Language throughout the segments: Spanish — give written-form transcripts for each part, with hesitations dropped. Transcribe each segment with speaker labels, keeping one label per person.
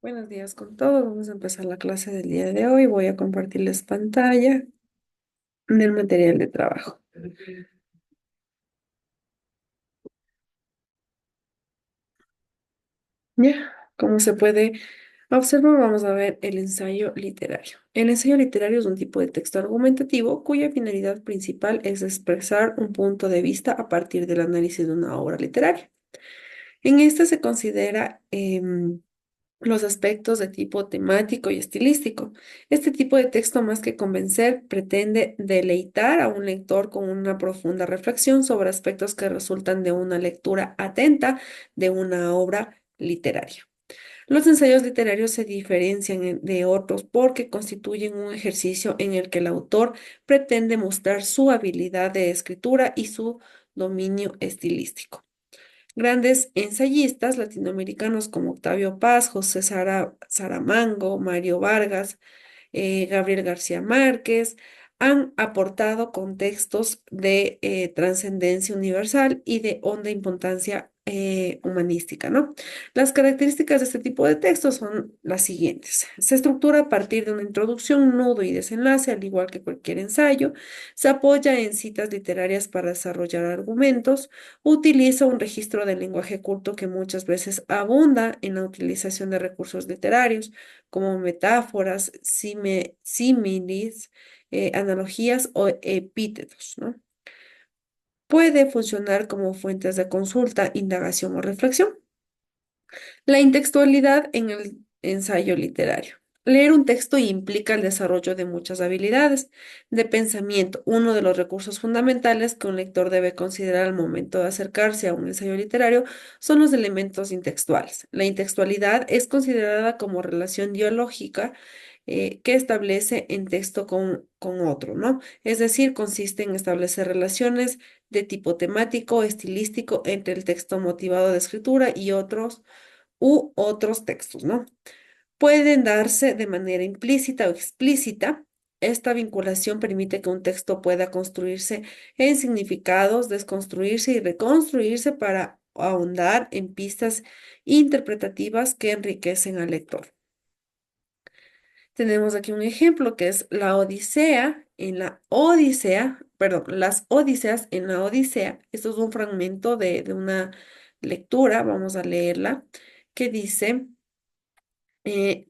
Speaker 1: Buenos días con todos. Vamos a empezar la clase del día de hoy. Voy a compartirles pantalla del material de trabajo. Ya, como se puede observar, vamos a ver el ensayo literario. El ensayo literario es un tipo de texto argumentativo cuya finalidad principal es expresar un punto de vista a partir del análisis de una obra literaria. En esta se considera los aspectos de tipo temático y estilístico. Este tipo de texto, más que convencer, pretende deleitar a un lector con una profunda reflexión sobre aspectos que resultan de una lectura atenta de una obra literaria. Los ensayos literarios se diferencian de otros porque constituyen un ejercicio en el que el autor pretende mostrar su habilidad de escritura y su dominio estilístico. Grandes ensayistas latinoamericanos como Octavio Paz, José Saramango, Mario Vargas, Gabriel García Márquez, han aportado contextos de trascendencia universal y de honda importancia humanística, ¿no? Las características de este tipo de textos son las siguientes. Se estructura a partir de una introducción, nudo y desenlace, al igual que cualquier ensayo. Se apoya en citas literarias para desarrollar argumentos. Utiliza un registro del lenguaje culto que muchas veces abunda en la utilización de recursos literarios como metáforas, símiles, analogías o epítetos, ¿no? Puede funcionar como fuentes de consulta, indagación o reflexión. La intextualidad en el ensayo literario. Leer un texto implica el desarrollo de muchas habilidades de pensamiento. Uno de los recursos fundamentales que un lector debe considerar al momento de acercarse a un ensayo literario son los elementos intextuales. La intextualidad es considerada como relación dialógica que establece en texto con otro, ¿no? Es decir, consiste en establecer relaciones de tipo temático, estilístico entre el texto motivado de escritura y otros u otros textos, ¿no? Pueden darse de manera implícita o explícita. Esta vinculación permite que un texto pueda construirse en significados, desconstruirse y reconstruirse para ahondar en pistas interpretativas que enriquecen al lector. Tenemos aquí un ejemplo que es la Odisea en la Odisea, perdón, las Odiseas en la Odisea. Esto es un fragmento de una lectura, vamos a leerla, que dice...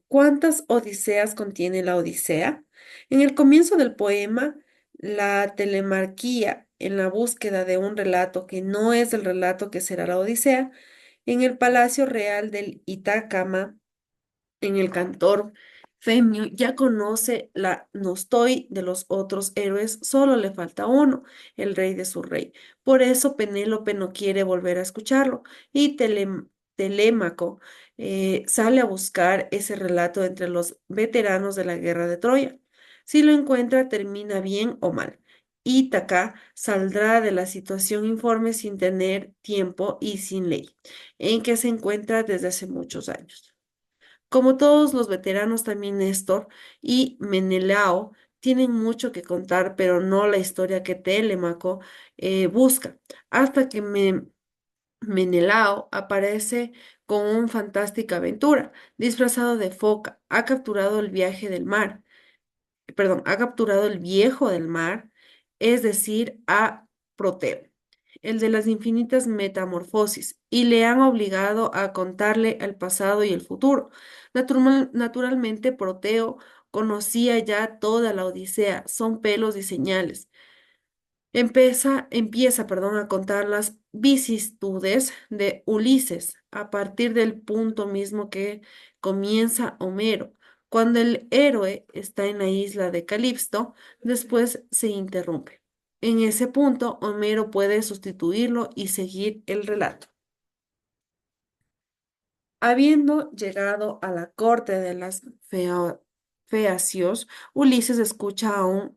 Speaker 1: ¿Cuántas odiseas contiene la Odisea? En el comienzo del poema, la telemarquía en la búsqueda de un relato que no es el relato que será la Odisea, en el Palacio Real del Itacama, en el cantor Femio, ya conoce la Nostoi de los otros héroes, solo le falta uno, el rey de su rey. Por eso Penélope no quiere volver a escucharlo y Telémaco sale a buscar ese relato entre los veteranos de la guerra de Troya. Si lo encuentra, termina bien o mal. Ítaca saldrá de la situación informe sin tener tiempo y sin ley, en que se encuentra desde hace muchos años. Como todos los veteranos, también Néstor y Menelao tienen mucho que contar, pero no la historia que Telémaco busca, hasta que Menelao aparece con una fantástica aventura. Disfrazado de foca, ha capturado el viaje del mar, perdón, ha capturado el viejo del mar, es decir, a Proteo, el de las infinitas metamorfosis, y le han obligado a contarle el pasado y el futuro. Naturalmente, Proteo conocía ya toda la Odisea, son pelos y señales. Empieza, a contar las vicisitudes de Ulises a partir del punto mismo que comienza Homero. Cuando el héroe está en la isla de Calipso, después se interrumpe. En ese punto, Homero puede sustituirlo y seguir el relato. Habiendo llegado a la corte de las Feacios, Ulises escucha a un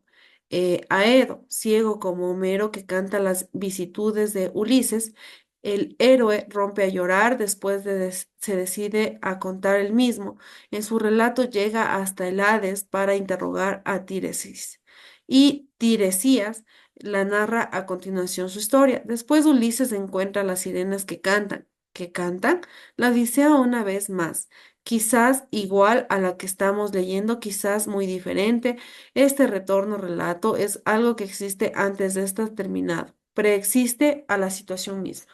Speaker 1: Aedo, ciego como Homero, que canta las vicitudes de Ulises. El héroe rompe a llorar, después se decide a contar el mismo. En su relato llega hasta el Hades para interrogar a Tiresis. Y Tiresias la narra a continuación su historia. Después Ulises encuentra las sirenas que cantan. que cantan, la Odisea una vez más, quizás igual a la que estamos leyendo, quizás muy diferente. Este retorno relato es algo que existe antes de estar terminado, preexiste a la situación misma.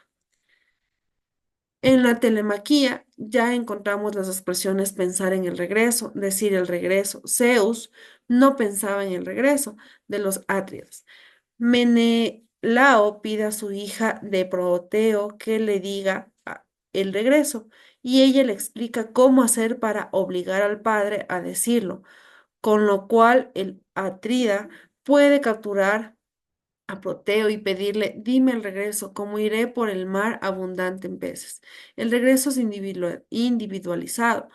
Speaker 1: En la telemaquia ya encontramos las expresiones pensar en el regreso, decir el regreso. Zeus no pensaba en el regreso de los Atreides. Menelao pide a su hija de Proteo que le diga el regreso y ella le explica cómo hacer para obligar al padre a decirlo, con lo cual el Atrida puede capturar a Proteo y pedirle, dime el regreso, como iré por el mar abundante en peces. El regreso es individualizado,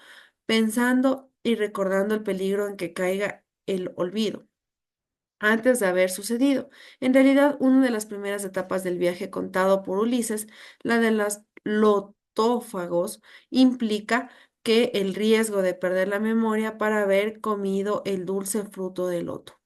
Speaker 1: pensando y recordando el peligro en que caiga el olvido antes de haber sucedido. En realidad, una de las primeras etapas del viaje contado por Ulises, la de los lotófagos, implica que el riesgo de perder la memoria para haber comido el dulce fruto del loto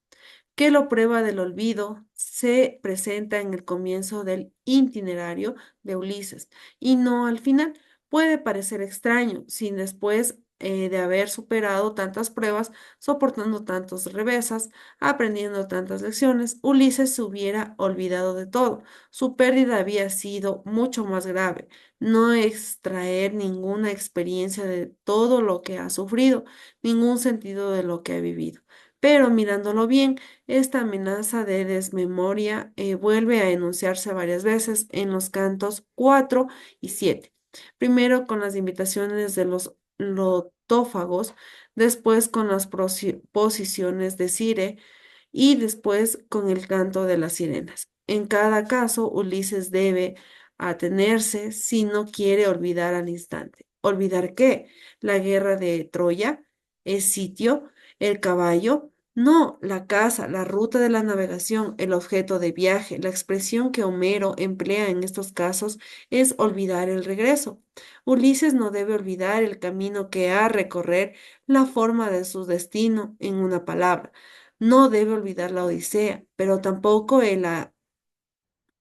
Speaker 1: que lo prueba del olvido se presenta en el comienzo del itinerario de Ulises y no al final. Puede parecer extraño, sin después de haber superado tantas pruebas, soportando tantos revesas, aprendiendo tantas lecciones, Ulises se hubiera olvidado de todo. Su pérdida había sido mucho más grave, no extraer ninguna experiencia de todo lo que ha sufrido, ningún sentido de lo que ha vivido. Pero mirándolo bien, esta amenaza de desmemoria vuelve a enunciarse varias veces en los cantos 4 y 7. Primero con las invitaciones de los lotófagos, después con las posiciones de Cire y después con el canto de las sirenas. En cada caso, Ulises debe atenerse si no quiere olvidar al instante. ¿Olvidar qué? La guerra de Troya, el sitio, el caballo. No, la casa, la ruta de la navegación, el objeto de viaje, la expresión que Homero emplea en estos casos es olvidar el regreso. Ulises no debe olvidar el camino que ha recorrer, la forma de su destino en una palabra. No debe olvidar la Odisea, pero tampoco el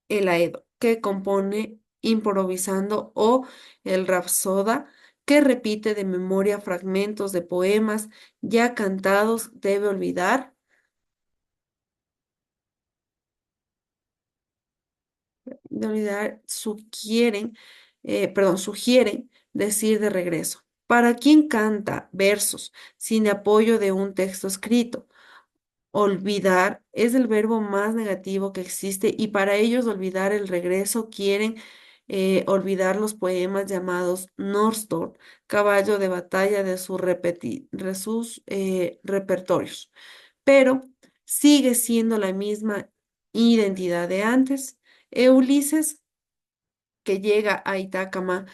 Speaker 1: Aedo, que compone improvisando, o el Rapsoda, que repite de memoria fragmentos de poemas ya cantados. Debe olvidar, sugieren decir de regreso. ¿Para quién canta versos sin apoyo de un texto escrito? Olvidar es el verbo más negativo que existe y para ellos olvidar el regreso quieren olvidar los poemas llamados Norstor, caballo de batalla de sus repertorios. Pero sigue siendo la misma identidad de antes. Ulises que llega a Itacama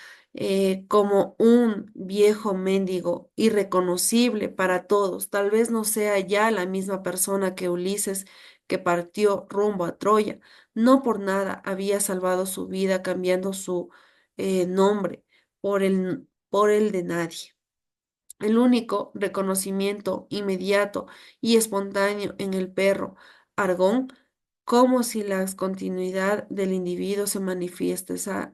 Speaker 1: como un viejo mendigo irreconocible para todos. Tal vez no sea ya la misma persona que Ulises que partió rumbo a Troya. No por nada había salvado su vida cambiando su nombre por el de nadie. El único reconocimiento inmediato y espontáneo en el perro Argón, como si la continuidad del individuo se manifestase,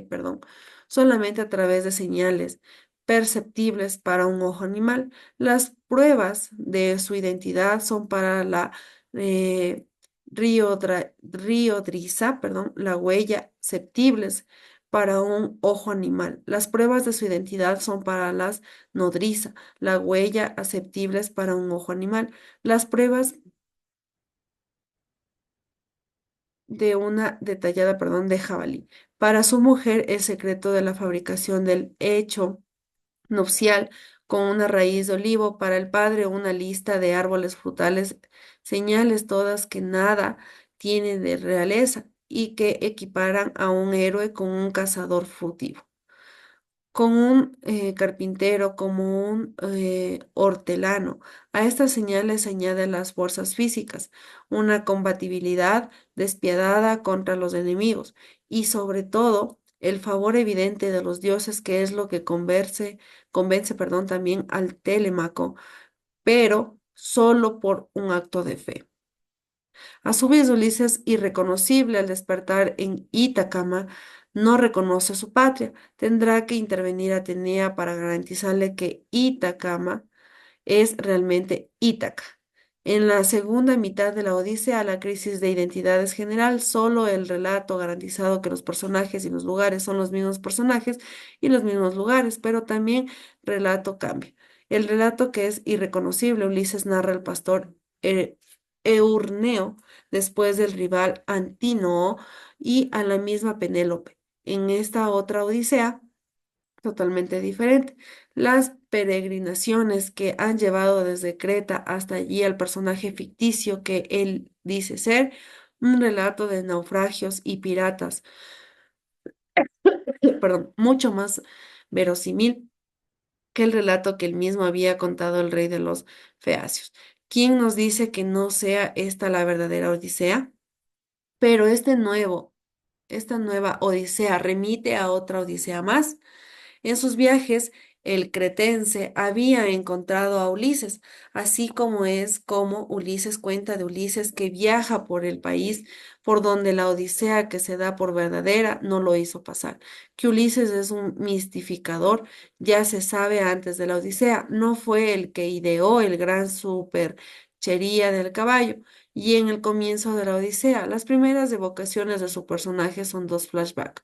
Speaker 1: perdón, solamente a través de señales perceptibles para un ojo animal. Las pruebas de su identidad son para la eh, riodriza, perdón, la huella perceptibles para un ojo animal. Las pruebas de su identidad son para las nodriza, la huella aceptibles para un ojo animal. Las pruebas de una detallada, perdón, de jabalí. Para su mujer, el secreto de la fabricación del hecho nupcial con una raíz de olivo, para el padre una lista de árboles frutales, señales todas que nada tienen de realeza y que equiparan a un héroe con un cazador furtivo con un carpintero, como un hortelano. A estas señales se añaden las fuerzas físicas, una combatibilidad despiadada contra los enemigos y sobre todo el favor evidente de los dioses, que es lo que convence, perdón, también al Telémaco, pero solo por un acto de fe. A su vez, Ulises, irreconocible al despertar en Itacama, no reconoce su patria. Tendrá que intervenir Atenea para garantizarle que Itacama es realmente Ítaca. En la segunda mitad de la Odisea, la crisis de identidad es general, solo el relato garantizado que los personajes y los lugares son los mismos personajes y los mismos lugares, pero también relato cambia. El relato que es irreconocible, Ulises narra al pastor eh, Eurneo después del rival Antínoe y a la misma Penélope. En esta otra Odisea, totalmente diferente. Las peregrinaciones que han llevado desde Creta hasta allí al personaje ficticio que él dice ser, un relato de naufragios y piratas, perdón, mucho más verosímil que el relato que él mismo había contado el rey de los Feacios. ¿Quién nos dice que no sea esta la verdadera Odisea? Pero esta nueva Odisea remite a otra Odisea más. En sus viajes, el cretense había encontrado a Ulises, así como es como Ulises cuenta de Ulises que viaja por el país por donde la Odisea que se da por verdadera no lo hizo pasar. Que Ulises es un mistificador, ya se sabe antes de la Odisea, no fue el que ideó el gran superchería del caballo. Y en el comienzo de la Odisea, las primeras evocaciones de su personaje son dos flashbacks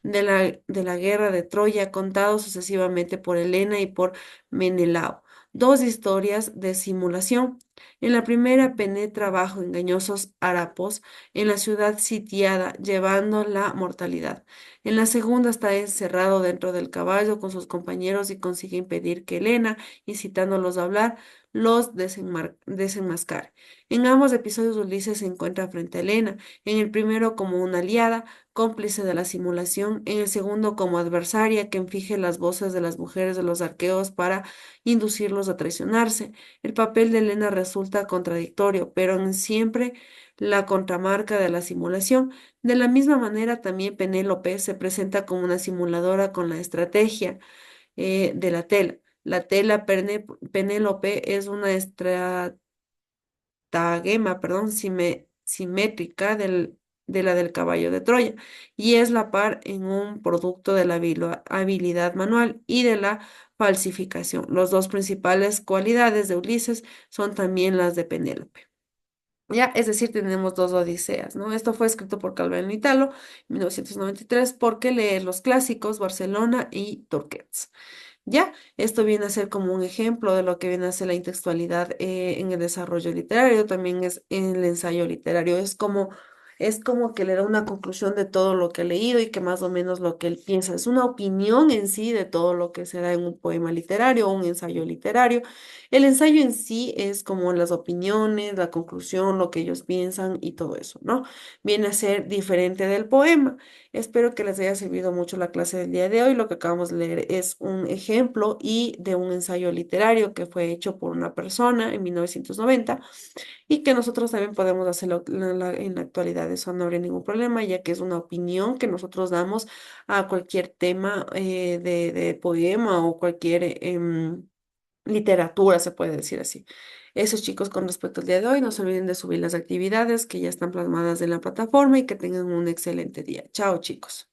Speaker 1: de la guerra de Troya, contado sucesivamente por Helena y por Menelao. Dos historias de simulación. En la primera penetra bajo engañosos harapos en la ciudad sitiada, llevando la mortalidad. En la segunda está encerrado dentro del caballo con sus compañeros y consigue impedir que Helena, incitándolos a hablar, los desenmascare. En ambos episodios Ulises se encuentra frente a Helena, en el primero como una aliada, cómplice de la simulación, en el segundo como adversaria que finge las voces de las mujeres de los arqueos para inducirlos a traicionarse. El papel de Elena resulta contradictorio, pero en siempre la contramarca de la simulación. De la misma manera, también Penélope se presenta como una simuladora con la estrategia de la tela. La tela Penélope es una perdón, simétrica de la del caballo de Troya, y es la par en un producto de la habilidad manual y de la falsificación. Las dos principales cualidades de Ulises son también las de Penélope. Ya, es decir, tenemos dos Odiseas, ¿no? Esto fue escrito por Calvino Italo en 1993, porque leer los clásicos Barcelona y Turquets. Ya, esto viene a ser como un ejemplo de lo que viene a ser la intextualidad en el desarrollo literario, también es en el ensayo literario, es como que le da una conclusión de todo lo que ha leído y que más o menos lo que él piensa, es una opinión en sí de todo lo que se da en un poema literario o un ensayo literario. El ensayo en sí es como las opiniones, la conclusión, lo que ellos piensan y todo eso, ¿no? Viene a ser diferente del poema. Espero que les haya servido mucho la clase del día de hoy. Lo que acabamos de leer es un ejemplo y de un ensayo literario que fue hecho por una persona en 1990 y que nosotros también podemos hacerlo en la actualidad. Eso no habría ningún problema, ya que es una opinión que nosotros damos a cualquier tema de poema o cualquier literatura, se puede decir así. Eso, chicos, con respecto al día de hoy, no se olviden de subir las actividades que ya están plasmadas en la plataforma y que tengan un excelente día. Chao, chicos.